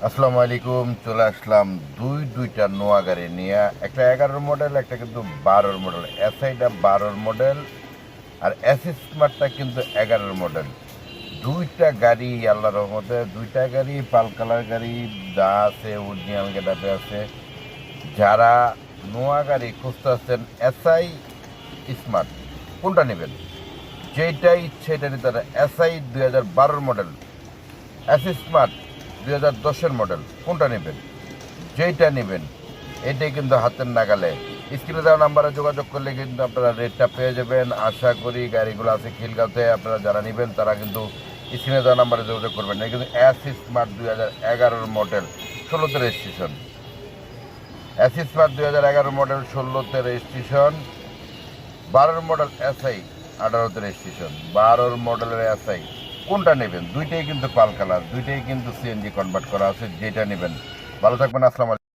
আসসালামু আলাইকুম। চলে আসলাম দুইটা নোয়া গাড়ি নিয়ে, একটা 11 মডেল, একটা কিন্তু 12 মডেল। এসআইটা 12 মডেল আর এসএস স্মার্টটা কিন্তু 11 মডেল। দুইটা গাড়ি আল্লাহর রহমতে, দুইটা গাড়ি পাল কালার গাড়ি, যা আছে অরিজিনাল গেটাপে আছে। যারা নোয়া গাড়ি খুঁজতেছেন এসআই স্মার্ট, কোনটা নেবেন? যেটা ইচ্ছে এটা নিতে পারেন। SI 2012 model, SS smart 2010 model, কোনটা নেবেন? যেইটা নেবেন এটাই কিন্তু হাতের নাগালে। স্ক্রিনে দেওয়া নাম্বারে যোগাযোগ করলে কিন্তু আপনারা রেটটা পেয়ে যাবেন। আশা করি গাড়িগুলো আছে খিলগাঁওতে, আপনারা যারা নেবেন তারা কিন্তু স্ক্রিনে দেওয়া নাম্বারে যোগাযোগ করবেন। এটা কিন্তু অ্যাসি স্মার্ট 2011 মডেল, 16তে রেজিস্ট্রেশন। অ্যাসি স্মার্ট 2011 মডেল, 16তে রেজিস্ট্রেশন। 12 মডেল এসআই, 18তে রেজিস্ট্রেশন। 12 মডেলের এসআই কোনটা নেবেন? দুইটাই কিন্তু পাল কালার, দুইটাই কিন্তু সিএনজি কনভার্ট করা আছে। যেটা নেবেন ভালো থাকবেন। আসসালামু আলাইকুম।